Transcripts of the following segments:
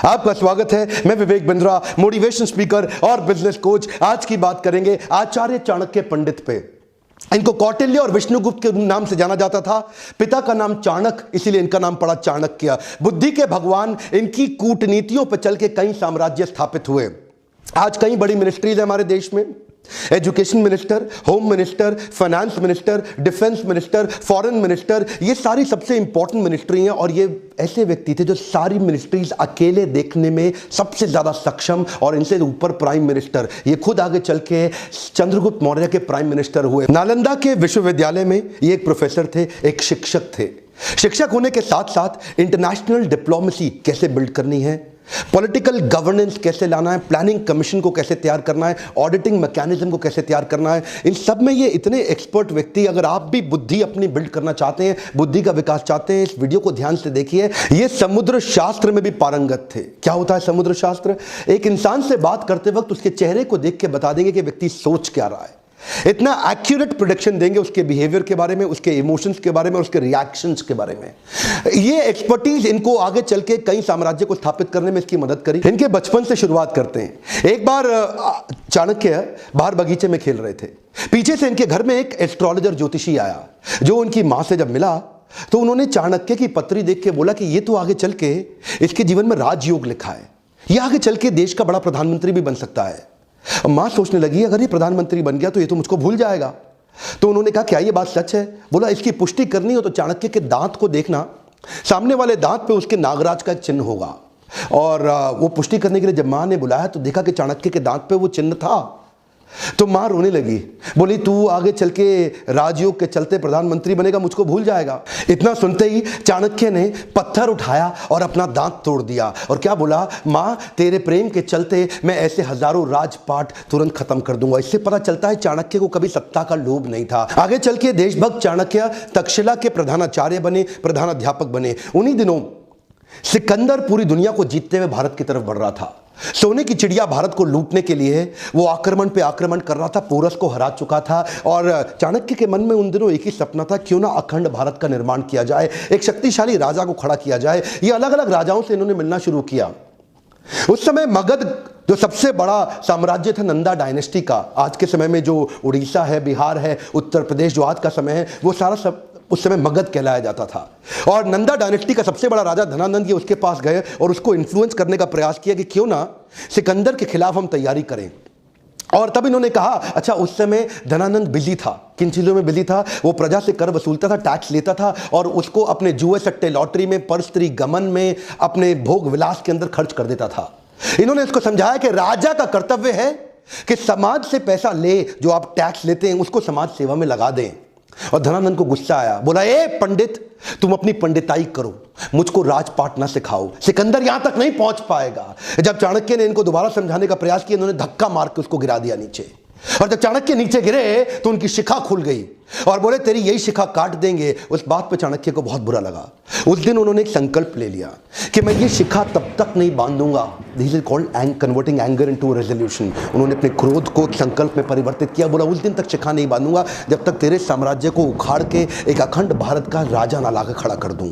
आपका स्वागत है। मैं विवेक बिंद्रा, मोटिवेशन स्पीकर और बिजनेस कोच। आज की बात करेंगे आचार्य चाणक्य पंडित पे। इनको कौटिल्य और विष्णुगुप्त के नाम से जाना जाता था। पिता का नाम चाणक्य, इसीलिए इनका नाम पड़ा चाणक्य। बुद्धि के भगवान। इनकी कूटनीतियों पर चल के कई साम्राज्य स्थापित हुए। आज कई बड़ी मिनिस्ट्रीज है हमारे देश में। Education minister, home minister, finance minister, defence minister, foreign minister, ये सारी सबसे इंपॉर्टेंट मिनिस्ट्री हैं। और ये ऐसे व्यक्ति थे जो सारी मिनिस्ट्रीज अकेले देखने में सबसे ज्यादा सक्षम, और इनसे ऊपर प्राइम मिनिस्टर, ये खुद आगे चल के चंद्रगुप्त मौर्य के प्राइम मिनिस्टर हुए। नालंदा के विश्वविद्यालय में ये एक प्रोफेसर थे, एक शिक्षक थे। शिक्षक होने के साथ साथ इंटरनेशनल डिप्लोमेसी कैसे बिल्ड करनी है, पॉलिटिकल गवर्नेंस कैसे लाना है, प्लानिंग कमीशन को कैसे तैयार करना है, ऑडिटिंग मैकेनिज्म को कैसे तैयार करना है, इन सब में ये इतने एक्सपर्ट व्यक्ति। अगर आप भी बुद्धि अपनी बिल्ड करना चाहते हैं, बुद्धि का विकास चाहते हैं, इस वीडियो को ध्यान से देखिए। ये समुद्र शास्त्र में भी पारंगत थे। क्या होता है समुद्र शास्त्र? एक इंसान से बात करते वक्त उसके चेहरे को देख के बता देंगे कि व्यक्ति सोच क्या रहा है। इतना एक्यूरेट प्रेडिक्शन देंगे उसके बिहेवियर के बारे में, उसके इमोशंस के बारे में, उसके रिएक्शंस के बारे में। ये एक्सपर्टीज इनको आगे चल के कई साम्राज्य को स्थापित करने में इसकी मदद करी। इनके बचपन से शुरुआत करते हैं। एक बार चाणक्य बाहर बगीचे में खेल रहे थे। पीछे से इनके घर में एक एस्ट्रोलॉजर ज्योतिषी आया, जो उनकी मां से जब मिला तो उन्होंने चाणक्य की पत्री देख के बोला कि ये तो आगे चल के इसके जीवन में राजयोग लिखा है, ये आगे चल के देश का बड़ा प्रधानमंत्री भी बन सकता है। मां सोचने लगी अगर ये प्रधानमंत्री बन गया तो ये तो मुझको भूल जाएगा। तो उन्होंने कहा क्या ये बात सच है? बोला इसकी पुष्टि करनी हो तो चाणक्य के दांत को देखना, सामने वाले दांत पे उसके नागराज का एक चिन्ह होगा। और वो पुष्टि करने के लिए जब मां ने बुलाया तो देखा कि चाणक्य के दांत पे वो चिन्ह था। तो मां रोने लगी, बोली तू आगे चल के राजयोग के चलते प्रधानमंत्री बनेगा, मुझको भूल जाएगा। इतना सुनते ही चाणक्य ने पत्थर उठाया और अपना दांत तोड़ दिया और क्या बोला, मां तेरे प्रेम के चलते मैं ऐसे हजारों राजपाट तुरंत खत्म कर दूंगा। इससे पता चलता है चाणक्य को कभी सत्ता का लोभ नहीं था। आगे चल के देशभक्त चाणक्य तक्षशिला के प्रधानाचार्य बने, प्रधानाध्यापक बने। उन्हीं दिनों सिकंदर पूरी दुनिया को जीतते हुए भारत की तरफ बढ़ रहा था। सोने की चिड़िया भारत को लूटने के लिए वो आक्रमण पे आक्रमण कर रहा था, पोरस को हरा चुका था। और चाणक्य के मन में उन दिनों एक ही सपना था, क्यों ना अखंड भारत का निर्माण किया जाए, एक शक्तिशाली राजा को खड़ा किया जाए। ये अलग अलग राजाओं से इन्होंने मिलना शुरू किया। उस समय मगध जो सबसे बड़ा साम्राज्य था नंदा डायनेस्टी का, आज के समय में जो उड़ीसा है, बिहार है, उत्तर प्रदेश जो आज का समय है, वो सारा सब उस समय मगध कहलाया जाता था। और नंदा डायनेस्टी का सबसे बड़ा राजा धनानंद, ये उसके पास गए और उसको इन्फ्लुएंस करने का प्रयास किया कि क्यों ना सिकंदर के खिलाफ हम तैयारी करें। और तब इन्होंने कहा, अच्छा उस समय धनानंद बिजी था, किन चीजों में बिजी था? वो प्रजा से कर वसूलता था, टैक्स लेता था और उसको अपने जुए सट्टे लॉटरी में, पर स्त्री गमन में, अपने भोग विलास के अंदर खर्च कर देता था। इन्होंने इसको समझाया कि राजा का कर्तव्य है कि समाज से पैसा ले, जो आप टैक्स लेते हैं उसको समाज सेवा में लगा दें। और धनानंद को गुस्सा आया, बोला ए पंडित, तुम अपनी पंडिताई करो, मुझको राजपाट ना सिखाओ, सिकंदर यहां तक नहीं पहुंच पाएगा। जब चाणक्य ने इनको दोबारा समझाने का प्रयास किया, इन्होंने धक्का मार के उसको गिरा दिया नीचे। और जब चाणक्य नीचे गिरे तो उनकी शिखा खुल गई और बोले तेरी यही शिखा काट देंगे। उस बात पर चाणक्य को बहुत बुरा लगा। उस दिन उन्होंने एक संकल्प ले लिया कि मैं ये शिखा तब तक नहीं बांधूंगा। This is called converting anger into resolution. उन्होंने अपने क्रोध को संकल्प में परिवर्तित किया। बोला उस दिन तक शिखा नहीं बांधूंगा जब तक तेरे साम्राज्य को उखाड़ के एक अखंड भारत का राजा ना लाकर खड़ा कर दूं।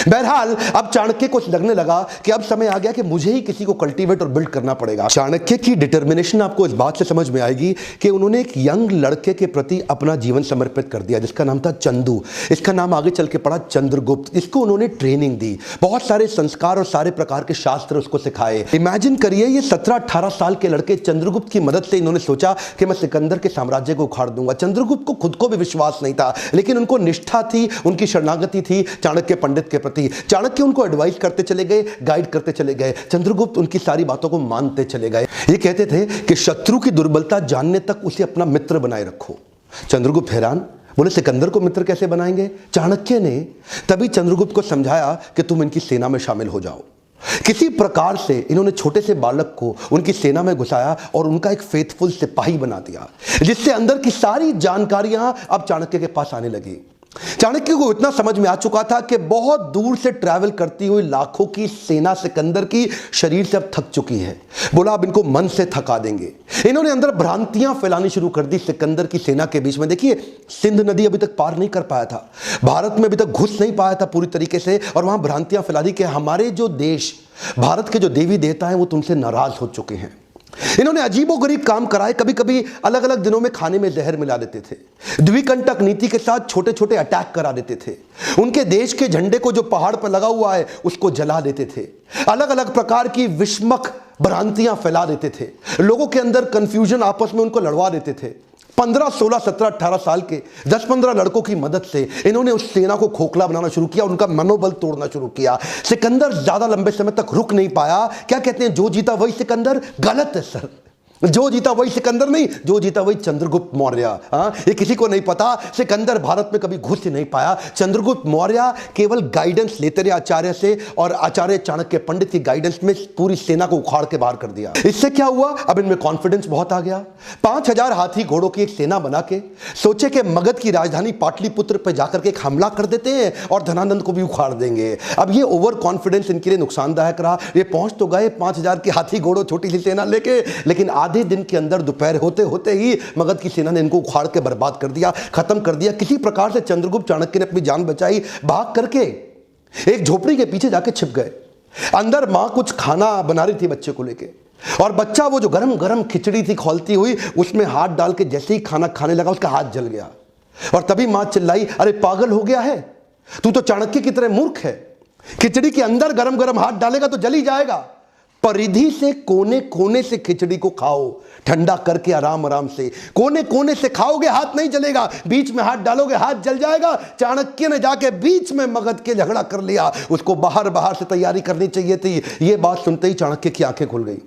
बहरहाल अब चाणक्य को लगने लगा कि अब समय आ गया कि मुझे ही किसी को कल्टीवेट और बिल्ड करना पड़ेगा। चाणक्य की डिटर्मिनेशन आपको इस बात से समझ में आएगी कि उन्होंने एक यंग लड़के के प्रति अपना जीवन समर्पित कर दिया, जिसका नाम था चंदू। इसका नाम आगे चल के पड़ा चंद्रगुप्त। इसको उन्होंने ट्रेनिंग दी, बहुत सारे संस्कार और सारे प्रकार के शास्त्र उसको सिखाए। इमेजिन करिए, ये 17-18 साल के लड़के चंद्रगुप्त की मदद से इन्होंने सोचा कि मैं सिकंदर के साम्राज्य को उखाड़ दूंगा। चंद्रगुप्त को खुद को भी विश्वास नहीं था, लेकिन उनको निष्ठा थी, उनकी शरणागति थी चाणक्य पंडित के प्रति। चाणक्य उनको एडवाइस करते चले गए, गाइड करते चले गए। चंद्रगुप्त उनकी सारी बातों को मानते चले गए। ये कहते थे कि शत्रु की दुर्बलता जानने तक उसे अपना मित्र बनाए रखो। चंद्रगुप्त हैरान, बोले सिकंदर को मित्र कैसे बनाएंगे? चाणक्य ने तभी चंद्रगुप्त को समझाया कि तुम इनकी सेना में शामिल हो जाओ। किसी प्रकार से इन्होंने छोटे से बालक को उनकी सेना में घुसाया और उनका एक फेथफुल सिपाही बना दिया, जिससे अंदर की सारी जानकारियां अब चाणक्य के पास आने लगी। चाणक्य को इतना समझ में आ चुका था कि बहुत दूर से ट्रैवल करती हुई लाखों की सेना सिकंदर की शरीर से अब थक चुकी है। बोला अब इनको मन से थका देंगे। इन्होंने अंदर भ्रांतियां फैलानी शुरू कर दी सिकंदर की सेना के बीच में। देखिए, सिंध नदी अभी तक पार नहीं कर पाया था, भारत में अभी तक घुस नहीं पाया था पूरी तरीके से, और वहां भ्रांतियां फैला दी कि हमारे जो देश, भारत के जो देवी देवता हैं वो तुमसे नाराज हो चुके हैं। इन्होंने अजीबोगरीब काम कराए। कभी कभी अलग अलग दिनों में खाने में जहर मिला देते थे, द्विकंटक नीति के साथ छोटे छोटे अटैक करा देते थे, उनके देश के झंडे को जो पहाड़ पर लगा हुआ है उसको जला देते थे, अलग अलग प्रकार की विस्मक भ्रांतियां फैला देते थे, लोगों के अंदर कंफ्यूजन, आपस में उनको लड़वा देते थे। 15, 16, 17, 18 साल के 10-15 लड़कों की मदद से इन्होंने उस सेना को खोखला बनाना शुरू किया, उनका मनोबल तोड़ना शुरू किया। सिकंदर ज्यादा लंबे समय तक रुक नहीं पाया। क्या कहते हैं, जो जीता वही सिकंदर? गलत है सर, जो जीता वही सिकंदर नहीं, जो जीता वही चंद्रगुप्त मौर्य। ये किसी को नहीं पता, सिकंदर भारत में कभी घुस ही नहीं पाया। चंद्रगुप्त मौर्य केवल गाइडेंस लेते रहे आचार्य से, और आचार्य चाणक्य पंडित की गाइडेंस में पूरी सेना को उखाड़ के बाहर कर दिया। इससे क्या हुआ, अब इनमें कॉन्फिडेंस बहुत आ गया। 5000 हाथी घोड़ों की एक सेना बना के सोचे कि मगध की राजधानी पाटलिपुत्र पर जाकर के एक हमला कर देते हैं और धनानंद को भी उखाड़ देंगे। अब ये ओवर कॉन्फिडेंस इनके लिए नुकसानदायक रहा। ये पहुंच तो गए 5000 की हाथी घोड़ों छोटी सी सेना लेके, लेकिन आधे दिन के अंदर दोपहर होते होते ही मगध की सेना ने इनको उखाड़ के बर्बाद कर दिया, खत्म कर दिया। किसी प्रकार से चंद्रगुप्त चाणक्य ने अपनी जान बचाई, भाग करके एक झोपड़ी के पीछे जाके छिप गए। अंदर मां कुछ खाना बना रही थी बच्चे को लेके, और बच्चा वो जो गरम गरम खिचड़ी थी खौलती हुई, उसमें हाथ डाल के जैसे ही खाना खाने लगा उसका हाथ जल गया। और तभी मां चिल्लाई, अरे पागल हो गया है तू, तो चाणक्य की तरह मूर्ख है, खिचड़ी के अंदर गरम गरम हाथ डालेगा तो जल ही जाएगा। परिधि से कोने कोने से खिचड़ी को खाओ, ठंडा करके आराम आराम से, कोने कोने से खाओगे हाथ नहीं जलेगा, बीच में हाथ डालोगे हाथ जल जाएगा। चाणक्य ने जाके बीच में मगध के झगड़ा कर लिया, उसको बाहर बाहर से तैयारी करनी चाहिए थी। यह बात सुनते ही चाणक्य की आंखें खुल गई,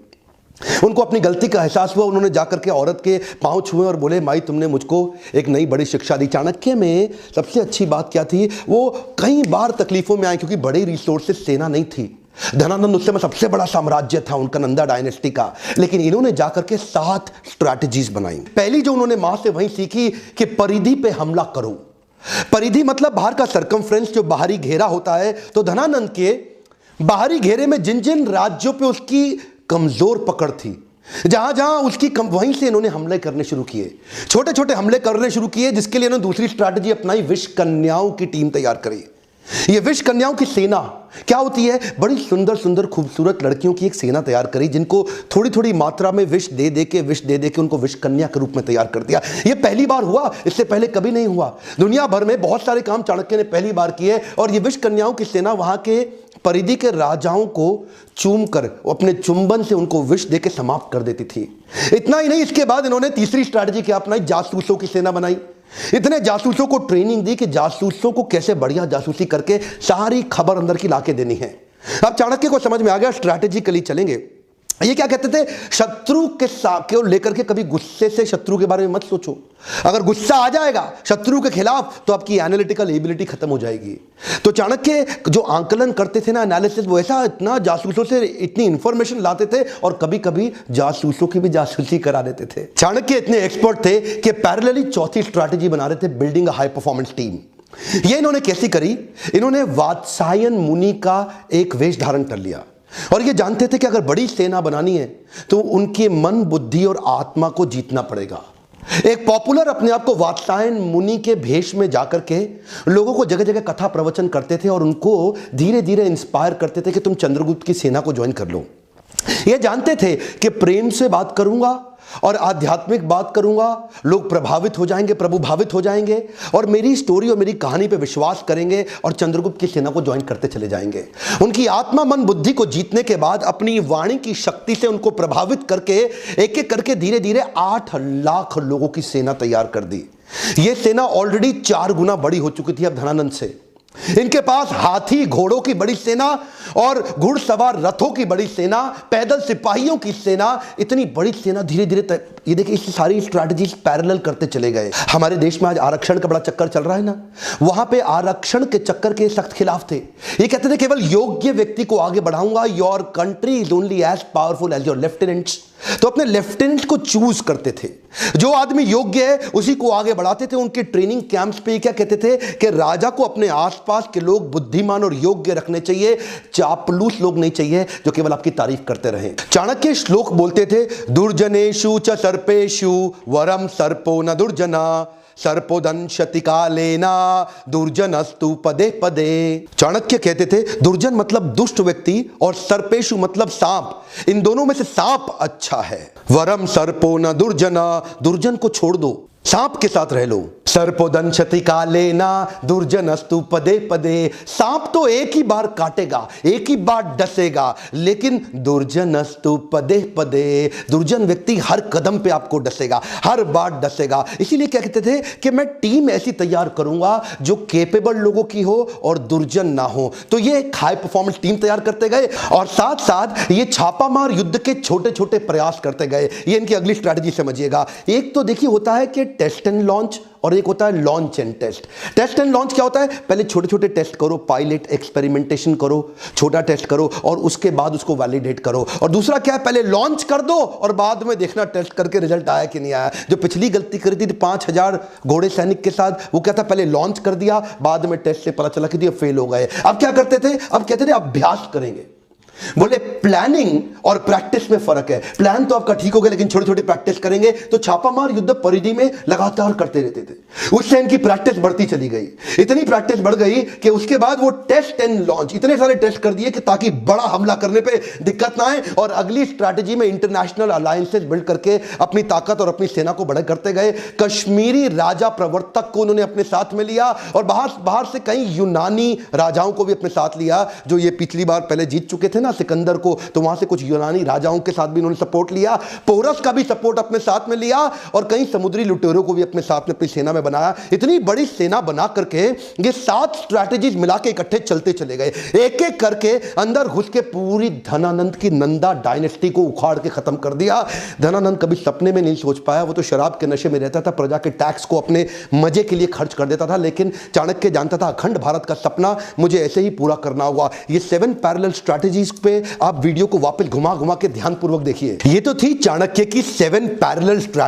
उनको अपनी गलती का एहसास हुआ। उन्होंने जाकर के औरत के पांव छुए और बोले, माई तुमने मुझको एक नई बड़ी शिक्षा दी। चाणक्य में सबसे अच्छी बात क्या थी, वो कई बार तकलीफों में आए क्योंकि बड़ी रिसोर्सेस सेना नहीं थी। धनानंद उस समय सबसे बड़ा साम्राज्य था उनका, नंदा डायनेस्टी का, लेकिन इन्होंने जाकर के 7 स्ट्रैटेजीज बनाई। पहली जो उन्होंने मां से वही सीखी कि परिधि पे हमला करो। परिधि मतलब बाहर का सर्कमफ्रेंस, जो बाहरी घेरा होता है। तो धनानंद के बाहरी घेरे में जिन जिन राज्यों पे उसकी कमजोर पकड़ थी, जहां जहां उसकी वहीं से इन्होंने हमले करने शुरू किए, छोटे छोटे हमले करने शुरू किए, जिसके लिए इन्होंने दूसरी स्ट्रैटेजी अपनाई, विष कन्याओं की टीम तैयार करी। ये विष कन्याओं की सेना क्या होती है, बड़ी सुंदर सुंदर खूबसूरत लड़कियों की एक सेना तैयार करी, जिनको थोड़ी थोड़ी मात्रा में विष दे दे के उनको विष कन्या के रूप में तैयार कर दिया। ये पहली बार हुआ, इससे पहले कभी नहीं हुआ। दुनिया भर में बहुत सारे काम चाणक्य ने पहली बार किए, और ये विष कन्याओं की सेना वहां के परिधि के राजाओं को चूम कर अपने चुंबन से उनको विष देके समाप्त कर देती थी। इतना ही नहीं, इसके बाद इन्होंने तीसरी स्ट्रैटेजी क्या अपनाई, जासूसों की सेना बनाई। इतने जासूसों को ट्रेनिंग दी कि जासूसों को कैसे बढ़िया जासूसी करके सारी खबर अंदर की लाके देनी है। अब चाणक्य को समझ में आ गया, स्ट्रैटेजिकली चलेंगे। ये क्या कहते थे, शत्रु के साथ लेकर के कभी गुस्से से शत्रु के बारे में मत सोचो। अगर गुस्सा आ जाएगा शत्रु के खिलाफ तो आपकी एनालिटिकल एबिलिटी खत्म हो जाएगी। तो चाणक्य जो आंकलन करते थे ना, एनालिसिस, वो ऐसा इतना जासूसों से इतनी इंफॉर्मेशन लाते थे, और कभी कभी जासूसों की भी जासूसी करा देते थे। चाणक्य इतने एक्सपर्ट थे कि पैरेलली चौथी स्ट्रैटेजी बना रहे थे, building a high performance team. ये इन्होंने कैसी करी, इन्होंने वात्सायन मुनि का एक वेश धारण कर लिया, और ये जानते थे कि अगर बड़ी सेना बनानी है तो उनके मन, बुद्धि और आत्मा को जीतना पड़ेगा। एक पॉपुलर अपने आप को वात्सायन मुनि के भेष में जाकर के लोगों को जगह जगह कथा प्रवचन करते थे, और उनको धीरे धीरे इंस्पायर करते थे कि तुम चंद्रगुप्त की सेना को ज्वाइन कर लो। ये जानते थे कि प्रेम से बात करूंगा और आध्यात्मिक बात करूंगा, लोग प्रभावित हो जाएंगे, प्रभुभावित हो जाएंगे, और मेरी स्टोरी और मेरी कहानी पे विश्वास करेंगे और चंद्रगुप्त की सेना को ज्वाइन करते चले जाएंगे। उनकी आत्मा, मन, बुद्धि को जीतने के बाद अपनी वाणी की शक्ति से उनको प्रभावित करके एक एक करके धीरे धीरे 8 लाख लोगों की सेना तैयार कर दी। यह सेना ऑलरेडी 4 गुना बड़ी हो चुकी थी अब धनानंद से। इनके पास हाथी घोड़ों की बड़ी सेना और घुड़सवार रथों की बड़ी सेना, पैदल सिपाहियों की सेना, इतनी बड़ी सेना धीरे धीरे ये देखिए इस सारी स्ट्रैटेजीज पैरेलल करते चले गए। हमारे देश में आज आरक्षण का बड़ा चक्कर चल रहा है ना, वहां पे आरक्षण के चक्कर के सख्त खिलाफ थे। ये कहते थे केवल योग्य व्यक्ति को आगे बढ़ाऊंगा, your country is only as powerful as your lieutenants. तो अपने लेफ्टिनेंट को चूज करते थे, जो आदमी योग्य है उसी को आगे बढ़ाते थे। उनके ट्रेनिंग कैंप्स पे क्या कहते थे कि राजा को अपने आसपास के लोग बुद्धिमान और योग्य रखने चाहिए, चापलूस लोग नहीं चाहिए जो केवल आपकी तारीफ करते रहे। चाणक्य श्लोक बोलते थे, दुर्जनेषु च सर्पेषु वरम सर्पो न दुर्जना, सर्पोदंशति कालेना दुर्जनस्तु पदे पदे। चाणक्य कहते थे दुर्जन मतलब दुष्ट व्यक्ति और सर्पेशु मतलब सांप, इन दोनों में से सांप अच्छा है। वरम सर्पो न दुर्जना, दुर्जन को छोड़ दो, सांप के साथ रह लो। सर्पोदंशति कालेना दुर्जनस्तु पदे पदे, सांप तो एक ही बार काटेगा, एक ही बार डसेगा, लेकिन दुर्जनस्तु पदे पदे, दुर्जन व्यक्ति हर कदम पे आपको डसेगा, हर बार डसेगा। इसीलिए क्या कहते थे कि मैं टीम ऐसी तैयार करूंगा जो केपेबल लोगों की हो और दुर्जन ना हो। तो ये एक हाई परफॉर्मेंस टीम तैयार करते गए और साथ साथ ये छापामार युद्ध के छोटे छोटे प्रयास करते गए। ये इनकी अगली स्ट्रैटेजी समझिएगा। एक तो देखिए होता है कि टेस्ट एंड लॉन्च और एक होता है launch and test. Test and launch क्या होता है? पहले छोटे छोटे टेस्ट करो, पायलट एक्सपेरिमेंटेशन करो, छोटा टेस्ट करो और उसके बाद उसको वैलिडेट करो। और दूसरा क्या है, पहले लॉन्च कर दो और बाद में देखना टेस्ट करके रिजल्ट आया कि नहीं आया। जो पिछली गलती करी थी 5000 घोड़े सैनिक के साथ, वो क्या था, पहले लॉन्च कर दिया, बाद में टेस्ट से पता चला कि ये फेल हो गए। अब क्या करते थे, अब कहते थे अभ्यास करेंगे। बोले प्लानिंग और प्रैक्टिस में फर्क है। प्लान तो आपका ठीक हो गया लेकिन छोटी छोटी प्रैक्टिस करेंगे। तो छापामार युद्ध परिधि में लगातार करते रहते थे। उससे इनकी प्रैक्टिस बढ़ती चली गई, इतनी प्रैक्टिस बढ़ गई कि उसके बाद वो टेस्ट एंड लॉन्च इतने सारे टेस्ट कर दिए कि ताकि बड़ा हमला करने पे दिक्कत ना आए। और अगली स्ट्रैटेजी में इंटरनेशनल अलायंसेस बिल्ड करके अपनी ताकत और अपनी सेना को बढ़ा करते गए। कश्मीरी राजा प्रवर्तक को उन्होंने अपने साथ में लिया और बाहर से कई यूनानी राजाओं को भी अपने साथ लिया, जो ये पिछली बार पहले जीत चुके थे ना सिकंदर को, तो वहां से कुछ यूनानी राजाओं के साथ भी उन्होंने सपोर्ट लिया। पोरस का भी सपोर्ट अपने साथ में लिया और कई समुद्री लुटेरों को भी अपने साथ में अपनी सेना में बनाया। इतनी बड़ी सेना बना करके ये 7 स्ट्रैटेजीज मिला के इकट्ठे चलते चले गए। एक एक करके अंदर घुस के पूरी धनानंद की नंदा डायनेस्टी को उखाड़ के खत्म कर दिया। धनानंद कभी सपने में नहीं सोच पाया, वो तो शराब के नशे में रहता था, प्रजा के टैक्स को अपने मजे के लिए खर्च कर देता था। लेकिन चाणक्य जानता था अखंड भारत का सपना मुझे ऐसे ही पूरा करना होगा। ये 7 पैरेलल स्ट्रैटेजीज पे आप वीडियो को वापस घुमा घुमा के ध्यानपूर्वक देखिए। ये तो थी चाणक्य की 7 पैरेलल स्ट्रैटेजी।